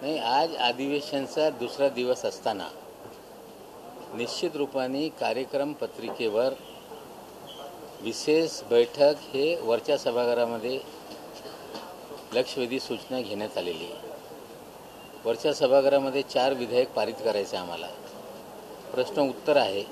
नाही, आज अधिवेशनचा दुसरा दिवस असताना निश्चित रूपाने कार्यक्रम पत्रिकेवर विशेष बैठक हे वरच्या सभागृहामध्ये लक्षवेधी सूचना घेण्यात आलेली आहे। वरच्या सभागृहामध्ये 4 विधेयक पारित करायचे आम्हाला, प्रश्न उत्तर आहे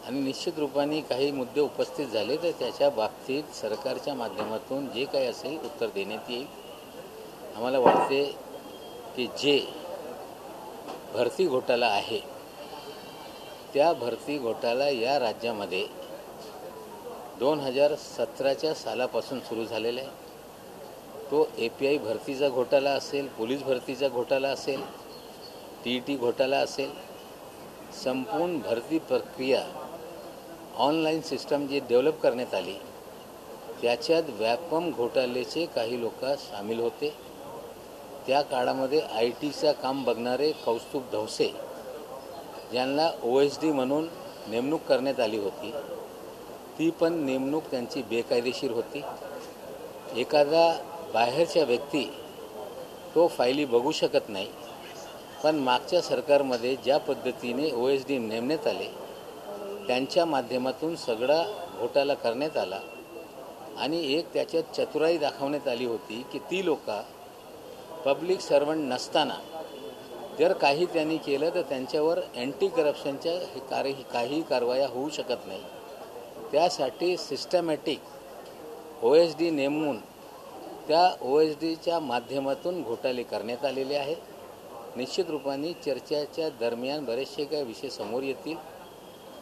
आणि निश्चित रूपाने काही मुद्दे उपस्थित झाले तर त्याच्या बाबतीत सरकारच्या माध्यमातून जे काही असेल उत्तर देण्यात येईल। आम्हाला वाटते की जे भरती घोटाळा आहे त्या भरती घोटाळा या राज्यामध्ये 2017च्या सालापासून सुरू झालेला आहे। तो API भरतीचा घोटाळा असेल, पोलीस भरतीचा घोटाळा असेल, TET घोटाळा असेल, संपूर्ण भरती प्रक्रिया ऑनलाईन सिस्टम जी डेव्हलप करण्यात आली त्याच्यात व्यापम घोटाळ्याचे काही लोक सामील होते। त्या काळामध्ये ITचा काम बघणारे कौस्तुभ धवसे ज्यांना OSD म्हणून नेमणूक करण्यात आली होती, ती पण नेमणूक त्यांची बेकायदेशीर होती। एखादा बाहेरच्या व्यक्ती तो फायली बघू शकत नाही, पण मागच्या सरकारमध्ये ज्या पद्धतीने OSD नेमण्यात आले त्यांच्या माध्यमातून सगळा घोटाळा करण्यात आला आणि एक त्याच्यात चतुराई दाखवण्यात आली होती की ती लोक पब्लिक सर्वंट नसताना जर काही त्यांनी केलं तर त्यांच्यावर अँटी करप्शनच्या काही कारवाया होऊ शकत नाही। त्यासाठी सिस्टमॅटिक OSD नेमून त्या OSDच्या माध्यमातून घोटाळे करण्यात आलेले आहेत। निश्चित रूपाने चर्चेच्या दरम्यान बरेचसे काही विषय समोर येतील।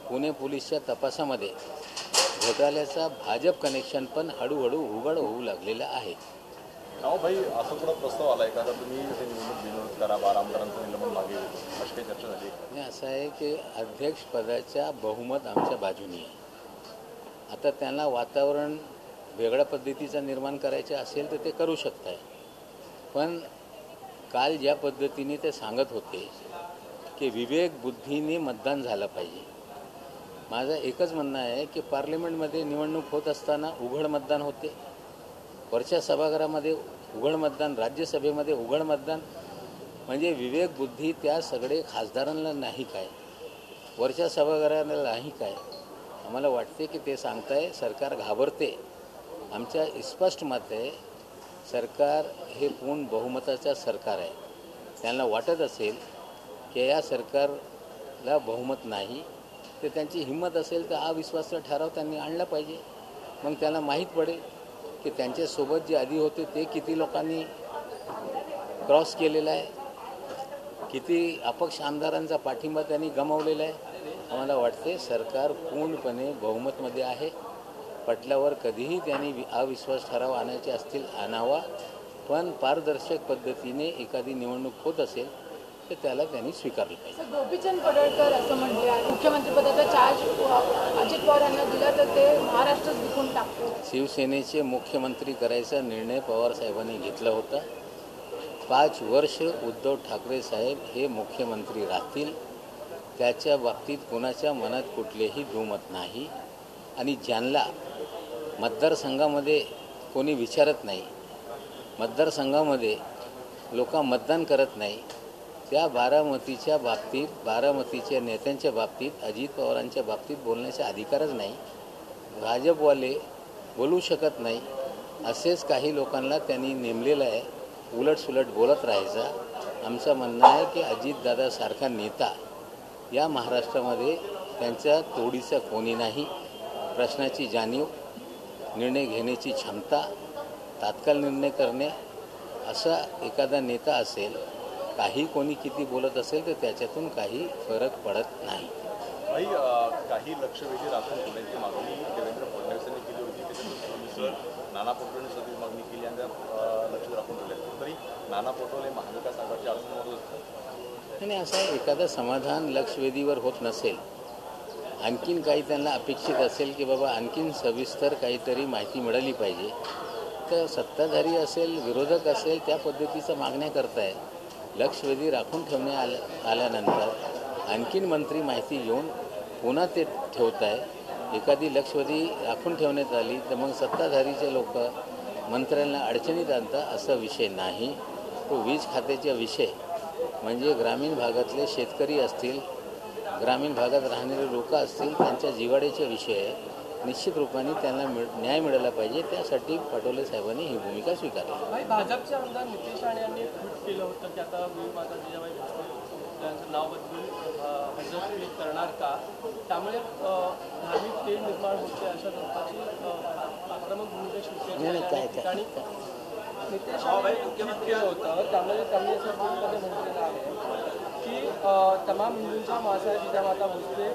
पुणे पोलीसच्या तपासामध्ये घोटाळ्याचा भाजप कनेक्शन पण हळूहळू उघड होऊ लागलेला आहे। भाई असं थोडा प्रस्ताव आला आहे का तुम्ही निवडणूक विरोध करा, 12 आमदारांचं निलंबन मागे अशी काही चर्चा झाली? नाही, असं आहे की अध्यक्षपदाच्या बहुमत आमच्या बाजूनी आहे। आता त्यांना वातावरण वेगळ्या पद्धतीचं निर्माण करायचे असेल तर ते करू शकताय, पण काल ज्या पद्धतीने ते सांगत होते की विवेक बुद्धीने मतदान झालं पाहिजे, माझं एकच म्हणणं आहे की पार्लमेंटमध्ये निवडणूक होत असताना उघड मतदान होते, वरच्या सभागृहामध्ये उघड मतदान, राज्यसभेमध्ये उघड मतदान, म्हणजे विवेक बुद्धी त्या सगळे खासदारांना नाही काय, वरच्या सभागृहाला नाही काय? आम्हाला वाटते की ते सांगताय सरकार घाबरते। आमच्या स्पष्ट मत आहे सरकार हे पूर्ण बहुमताचं सरकार आहे। त्यांना वाटत असेल की या सरकारला बहुमत नाही तर त्यांची हिंमत असेल तर अविश्वासाचा ठराव त्यांनी आणला पाहिजे। मग त्यांना माहीत पडेल की त्यांच्यासोबत जे आधी होते ते किती लोकांनी क्रॉस केलेला आहे, किती अपक्ष आमदारांचा पाठिंबा त्यांनी गमावलेला आहे। आम्हाला वाटते सरकार पूर्णपणे बहुमतमध्ये आहे। पटल्यावर कधीही त्यांनी अविश्वास ठराव आणायचे असतील आणावा, पण पारदर्शक पद्धतीने एखादी निवडणूक होत असेल तर त्याला त्यांनी स्वीकारलं पाहिजे। गोपीचंद पडळकर असं म्हटले आहे मुख्यमंत्रीपदाचा चार्ज अजित पवार यांना दिला तर ते महाराष्ट्रच विकून टाकतो। शिवसेनेचे मुख्यमंत्री करायचा निर्णय पवार साहेबांनी घेतला होता। 5 वर्ष उद्धव ठाकरे साहेब हे मुख्यमंत्री राहतील, त्याच्या बाबतीत कोणाच्या मनात कुठलेही दुमत नाही। आणि ज्यांना मतदारसंघामध्ये कोणी विचारत नाही, मतदारसंघामध्ये लोक मतदान करत नाही, त्या बारामतीच्या बाबतीत, बारामतीच्या नेत्यांच्या बाबतीत, अजित पवारांच्या बाबतीत बोलण्याचा अधिकारच नाही। भाजपवाले बोलू शकत नाही, असेच काही लोकांना त्यांनी नेमलेलं आहे। उलटसुलट बोलत राहायचं। आमचं म्हणणं आहे की अजितदादासारखा नेता या महाराष्ट्रामध्ये त्यांच्या तोडीचा कोणी नाही। प्रश्नाची जाणीव, निर्णय घेण्याची क्षमता, तात्काळ निर्णय करणे असा एखादा नेता असेल, काही कोणी किती बोलत असेल तर त्याच्यातून काही फरक पडत नाही। भाई काही लक्षवेधी राखून ठेवण्याची मागणी देवेंद्र फडणवीसांनी केली होती, त्याच्यानंतर नाना पटोलेंनी सगळी मागणी केली आणि लक्ष राखून ठेवले, तरी नाना पटोले महाविकास आघाडीच्या अडचणीवर असतात। आणि असं एखादं समाधान लक्षवेधीवर होत नसेल, आणखीन काही त्यांना अपेक्षित असेल की बाबा आणखीन सविस्तर काहीतरी माहिती मिळाली पाहिजे, तर सत्ताधारी असेल, विरोधक असेल, त्या पद्धतीचं मागण्या करताय। लक्षवेधी राखून ठेवण्यात आल्यानंतर आणखीन मंत्री माहिती घेऊन पुन्हा ते ठेवत आहे। एखादी लक्षवेधी राखून ठेवण्यात आली तर मग सत्ताधारीचे लोक मंत्र्यांना अडचणीत आणतात, असा विषय नाही। तो वीज खात्याचा विषय म्हणजे ग्रामीण भागातले शेतकरी असतील, ग्रामीण भागात राहणारे लोक असतील, त्यांच्या जिव्हाळ्याचा विषय आहे. निश्चित रूपाने त्यांना न्याय मिळाला पाहिजे, त्यासाठी पटोले साहेबांनी ही भूमिका स्वीकारली. भाजपचे आमदार नितेश राणे यांनी ट्विट केलं होतं की आता माता जिजाबाई भोसले यांचं नाव बदलून हजरत करणार का, त्यामुळे धार्मिक तेढ निर्माण होते अशा प्रकारची आक्रमक भूमिका शिवसेनेच्या ठिकाणी नितेश राणे ट्विट केलं होतं. त्यामुळे त्यांनी असं ट्विटमध्ये म्हटलेलं आहे की तमाम हिंदूंच्या माता जिजामाता भोसले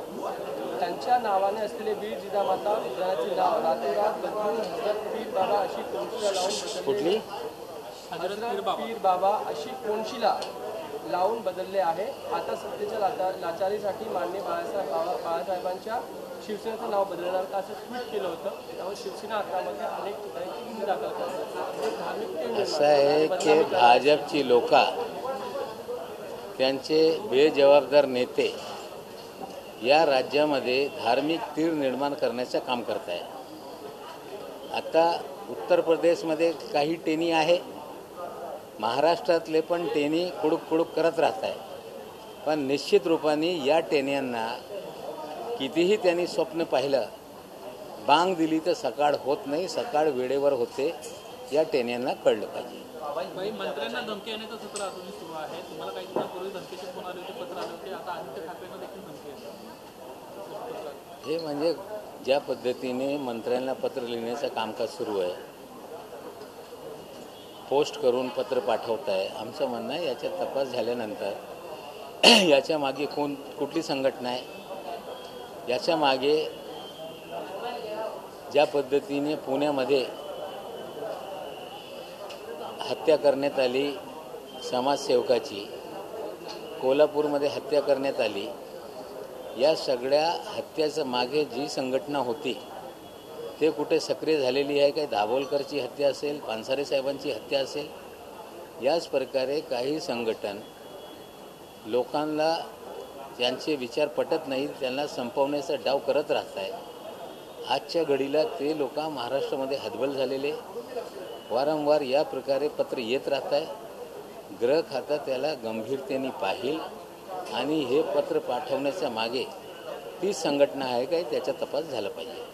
त्यांच्या नावाने असलेले वीर जिजामाता उद्यानाचे नाव रातोरात बदलून हजरत पीर बाबा अशी कोनशिला लावून कुठली हजरत पीर बाबा अशी कोनशिला लावून बदलले आहे. आता सत्तेच्या लाचारीसाठी माननीय बाळासाहेबांच्या शिवसेनेचं नाव बदलणार का असं ट्विट केलं होतं. त्यामुळे शिवसेना आग्रामध्ये अनेक ठिकाणी गुन्हे दाखल करतात. धार्मिक असं आहे की भाजपची लोक त्यांचे बेजबाबदार नेते या राज्यामध्ये धार्मिक तीर निर्माण करण्याचं काम करत आहे. आता उत्तर प्रदेशमध्ये काही टेनी आहे, महाराष्ट्रातले पण टेनी कुडूक कुडूक करत राहत आहे. पण निश्चित रूपाने या टेन्यांना कितीही त्यांनी स्वप्न पाहिलं, बांग दिली तर सकाळ होत नाही, सकाळ वेळेवर होते, या टेन्यांना कळलं पाहिजे. मंत्र्यांना धमकी येण्याचं सत्र अजूनही सुरू आहे. तुम्हाला काही दिवसांपूर्वी धमकीचे फोन आले होते, पत्र आले होते, आता आदित्य ठाकरेंना देखील धमकी येते. हे म्हणजे ज्या पद्धतीने मंत्र्यांना पत्र लिहिण्याचं कामकाज सुरू आहे, पोस्ट करून पत्र पाठवत आहे, आमचं म्हणणं आहे याचा तपास झाल्यानंतर याच्या मागे कुठली संघटना आहे, याच्या मागे ज्या पद्धतीने पुण्यामध्ये हत्या करण्यात आली समाजसेवकाची, कोल्हापूरमध्ये हत्या करण्यात आली, या सगळ्या हत्याचं मागे जी संघटना होती ते कुठे सक्रिय झालेली आहे. काही दाभोलकरची हत्या असेल, पानसरे साहेबांची हत्या असेल, याच प्रकारे काही संघटन लोकांना ज्यांचे विचार पटत नाहीत त्यांना संपवण्याचा डाव करत राहत आहे. आजच्या घडीला ते लोक महाराष्ट्रामध्ये हतबल झालेले, वारंवार या प्रकारे पत्र येत राहत आहे. गृह खातं त्याला गंभीरतेने पाहिल आणि हे पत्र पाठवण्याच्या मागे ती संघटना आहे काय त्याचा तपास झाला पाहिजे.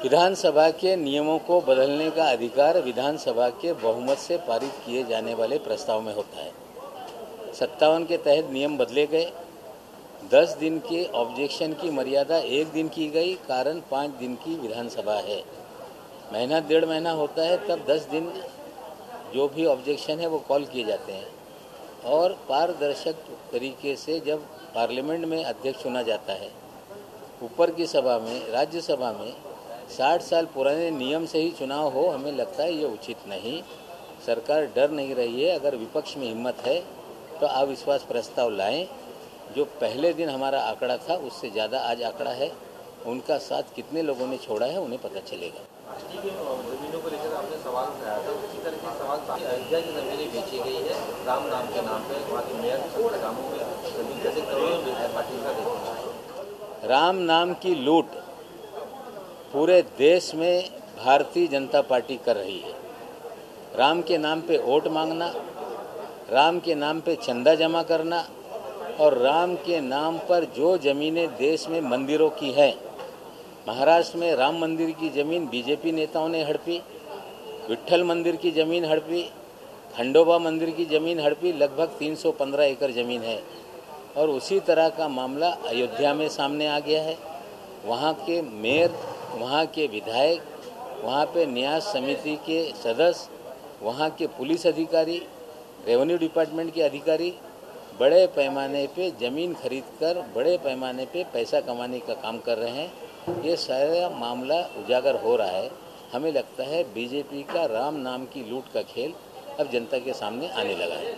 विधानसभा के नियमों को बदलने का अधिकार विधानसभा के बहुमत से पारित किए जाने वाले प्रस्ताव में होता है. 57 के तहत नियम बदले गए. 10 दिन के ऑब्जेक्शन की मर्यादा 1 दिन की गई, कारण 5 दिन की विधानसभा है. महीना 1.5 महीना होता है, तब 10 दिन जो भी ऑब्जेक्शन है वो कॉल किए जाते हैं. और पारदर्शक तरीके से जब पार्लियामेंट में अध्यक्ष चुना जाता है, ऊपर की सभा में, राज्यसभा में 60 साल पुराने नियम से ही चुनाव हो, हमें लगता है ये उचित नहीं. सरकार डर नहीं रही है. अगर विपक्ष में हिम्मत है तो अविश्वास प्रस्ताव लाएं. जो पहले दिन हमारा आंकड़ा था उससे ज़्यादा आज आंकड़ा है. उनका साथ कितने लोगों ने छोड़ा है उन्हें पता चलेगा. जमीनों को लेकर आपने सवाल उठाया था, उसी तरह के सवाल अयोध्या की जमीनें बेची गई है राम नाम के नाम पे, वहाँ के मेयर के कामों में जमीन कैसे करोड़ों रुपए पार्टी का देखा. राम नाम की लूट पूरे देश में भारतीय जनता पार्टी कर रही है. राम के नाम पे वोट मांगना, राम के नाम पे चंदा जमा करना और राम के नाम पर जो ज़मीनें देश में मंदिरों की हैं, महाराष्ट्र में राम मंदिर की ज़मीन बीजेपी नेताओं ने हड़पी, विट्ठल मंदिर की ज़मीन हड़पी, खंडोबा मंदिर की ज़मीन हड़पी, लगभग 315 एकड़ ज़मीन है. और उसी तरह का मामला अयोध्या में सामने आ गया है. वहाँ के मेयर, वहाँ के विधायक, वहाँ पे न्यास समिति के सदस्य, वहाँ के पुलिस अधिकारी, रेवेन्यू डिपार्टमेंट के अधिकारी बड़े पैमाने पे ज़मीन खरीदकर बड़े पैमाने पे पैसा कमाने का काम कर रहे हैं. ये सारा मामला उजागर हो रहा है. हमें लगता है बीजेपी का राम नाम की लूट का खेल अब जनता के सामने आने लगा है.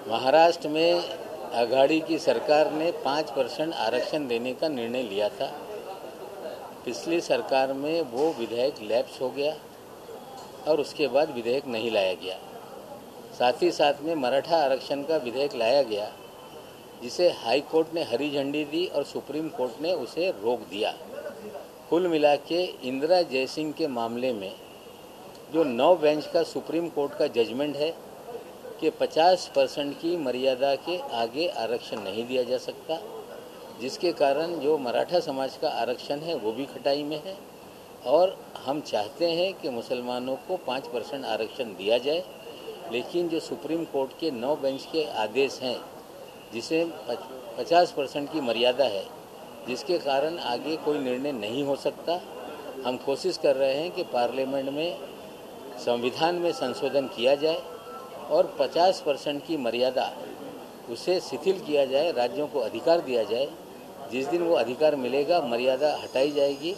महाराष्ट्र में आघाड़ी की सरकार ने 5% आरक्षण देने का निर्णय लिया था. पिछली सरकार में वो विधेयक लैप्स हो गया और उसके बाद विधेयक नहीं लाया गया. साथ ही साथ में मराठा आरक्षण का विधेयक लाया गया, जिसे हाई कोर्ट ने हरी झंडी दी और सुप्रीम कोर्ट ने उसे रोक दिया। कुल मिला के इंदिरा जयसिंह के मामले में जो 9 बेंच का सुप्रीम कोर्ट का जजमेंट है कि 50% की मर्यादा के आगे आरक्षण नहीं दिया जा सकता, जिसके कारण जो मराठा समाज का आरक्षण है वो भी खटाई में है। और हम चाहते हैं कि मुसलमानों को 5% आरक्षण दिया जाए, लेकिन जो सुप्रीम कोर्ट के 9 बेंच के आदेश हैं, जिसे 50% की मर्यादा है, जिसके कारण आगे कोई निर्णय नहीं हो सकता, हम कोशिश कर रहे हैं कि पार्लियामेंट में संविधान में संशोधन किया जाए और 50% की मर्यादा उसे शिथिल किया जाए, राज्यों को अधिकार दिया जाए। जिस दिन वो अधिकार मिलेगा, मर्यादा हटाई जाएगी।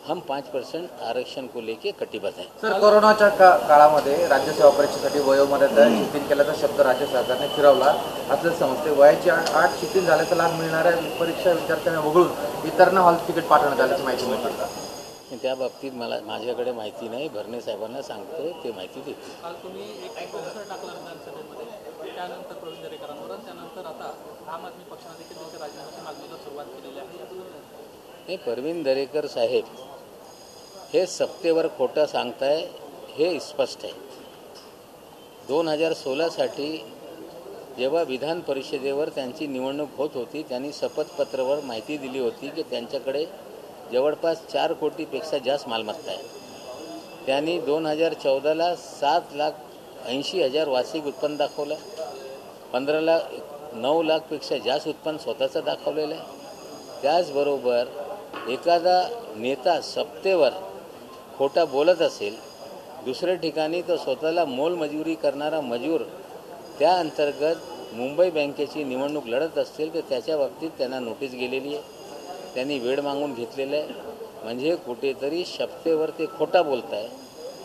हम 5% आरक्षण को लेके कटिबद्ध हैं। सर, कोरोनाच्या काळामध्ये राज्यसेवा परीक्षेसाठी वयोमर्यादा शिथिल केल्याचा शब्द राज्य सरकारने फिरवला असं समजते। वयाची 8 शिथिल झाल्याचा लाभ मिळणाऱ्या परीक्षा विद्यार्थ्यांना वगळून इतरांना हॉल तिकीट पाठवण्यात आल्याची माहिती मिळते। त्या बाबतीत माझ्याकडे माहिती नाही, भरणे साहेबांना सांगतो, ते माहिती देतील। काल तुम्ही एक बॉक्सर टाकला विधानसभेमध्ये, त्यानंतर प्रवीण दरेकरांवर, त्यानंतर आता आम आदमी पक्षाने देखील त्यांच्या राजीनाम्याची मागणीला सुरुवात केलेली आहे। हे प्रवीण दरेकर साहेब हे सत्तेवर खोटं सांगताय हे स्पष्ट आहे। 2016साठी जेव्हा विधान परिषदेवर त्यांची निवडणूक होत होती, त्यांनी शपथपत्रावर माहिती दिली होती की त्यांच्याकडे जवळपास 4 कोटीपेक्षा जास्त मालमत्ता आहे। त्यांनी 2014ला 7,80,000 वार्षिक उत्पन्न दाखवलं, 9 लाखपेक्षा जास्त उत्पन्न स्वतःचं दाखवलेलं आहे। त्याचबरोबर एखादा नेता सत्तेवर खोटा बोलत असेल, दुसऱ्या ठिकाणी तो स्वतःला मोलमजुरी करणारा मजूर त्या अंतर्गत मुंबई बँकेची निवडणूक लढत असेल तर त्याच्या बाबतीत त्यांना नोटीस गेलेली आहे, त्यांनी वेळ मागून घेतलेला आहे। म्हणजे कुठेतरी सत्तेवर ते खोटा बोलत आहे।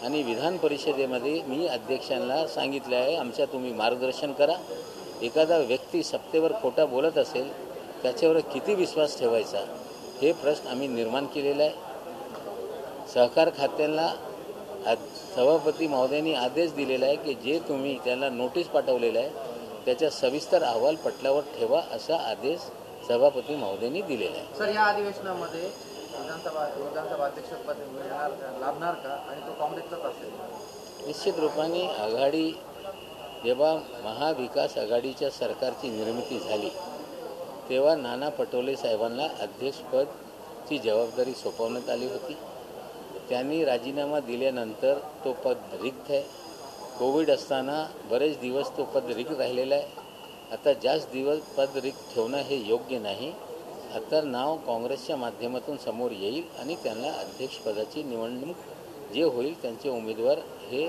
आणि विधान परिषदेमध्ये मी अध्यक्षांना सांगितलं आहे, आमच्या तुम्ही मार्गदर्शन करा। एखादा व्यक्ती सत्तेवर खोटा बोलत असेल त्याच्यावर किती विश्वास ठेवायचा हे प्रश्न आम्ही निर्माण केलेला आहे। सहकार खात्याला सभापती महोदयांनी आदेश दिलेला आहे की जे तुम्ही त्याला नोटीस पाठवलेला आहे त्याचा सविस्तर अहवाल पटलावर ठेवा, असा आदेश सभापती महोदयांनी दिलेला आहे। सर, या अधिवेशनामध्ये विधानसभा अध्यक्षपद लाभणार का आणि तो काँग्रेसचाच असेल? निश्चित रूपाने आघाडी जेव्हा महाविकास आघाडीच्या सरकारची निर्मिती झाली तेव्हा नाना पटोले साहेबांना अध्यक्षपदची जबाबदारी सोपवण्यात आली होती। त्यांनी राजीनामा दिल्यानंतर तो पद रिक्त आहे। कोविड असताना बरेच दिवस तो पद रिक्त राहिलेला आहे। आता जास्त दिवस पद रिक्त ठेवणं हे योग्य नाही। आता नाव काँग्रेसच्या माध्यमातून समोर येईल आणि त्यांना अध्यक्षपदाची निवडणूक जे होईल त्यांचे उमेदवार हे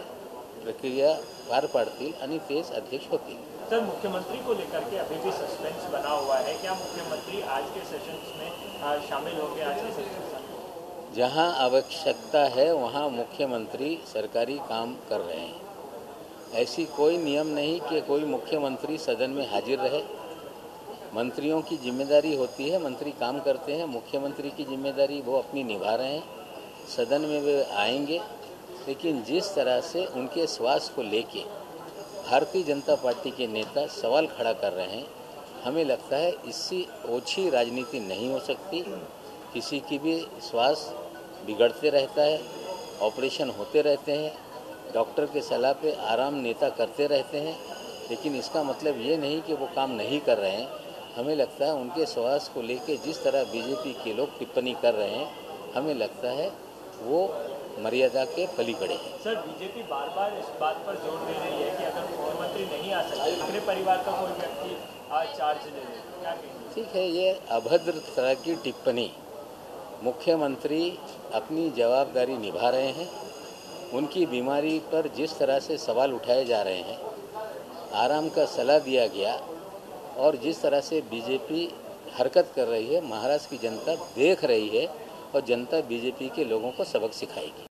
प्रक्रिया पार पाडतील आणि तेच अध्यक्ष होतील। सर, मुख्यमंत्री को लेकर के अभी भी सस्पेंस बना हुआ है, क्या मुख्यमंत्री आज के सेशंस में शामिल होंगे? आज के सेशंस में जहां आवश्यकता है वहां मुख्यमंत्री सरकारी काम कर रहे हैं। ऐसी कोई नियम नहीं कि कोई मुख्यमंत्री सदन में हाजिर रहे। मंत्रियों की जिम्मेदारी होती है, मंत्री काम करते हैं। मुख्यमंत्री की जिम्मेदारी वो अपनी निभा रहे हैं, सदन में वे आएंगे। लेकिन जिस तरह से उनके स्वास्थ्य को लेके भारतीय जनता पार्टी के नेता सवाल खड़ा कर रहे हैं, हमें लगता है इससे ओछी राजनीति नहीं हो सकती। किसी की भी स्वास्थ्य बिगड़ते रहता है, ऑपरेशन होते रहते हैं, डॉक्टर के सलाह पे आराम नेता करते रहते हैं, लेकिन इसका मतलब ये नहीं कि वो काम नहीं कर रहे हैं। हमें लगता है उनके स्वास्थ्य को लेके जिस तरह बीजेपी के लोग टिप्पणी कर रहे हैं, हमें लगता है वो मर्यादा के पलीकडे है। सर, बीजेपी बार बार इस बात पर जोर दे रही है कि अगर मुख्यमंत्री नहीं आ सकते, अपने परिवार का कोई व्यक्ति चार्ज ले ले, क्या कहेंगे? ठीक है, ये अभद्र तरह की टिप्पणी। मुख्यमंत्री अपनी जवाबदारी निभा रहे हैं। उनकी बीमारी पर जिस तरह से सवाल उठाए जा रहे हैं, आराम का सलाह दिया गया और जिस तरह से बीजेपी हरकत कर रही है, महाराष्ट्र की जनता देख रही है और जनता बीजेपी के लोगों को सबक सिखाएगी।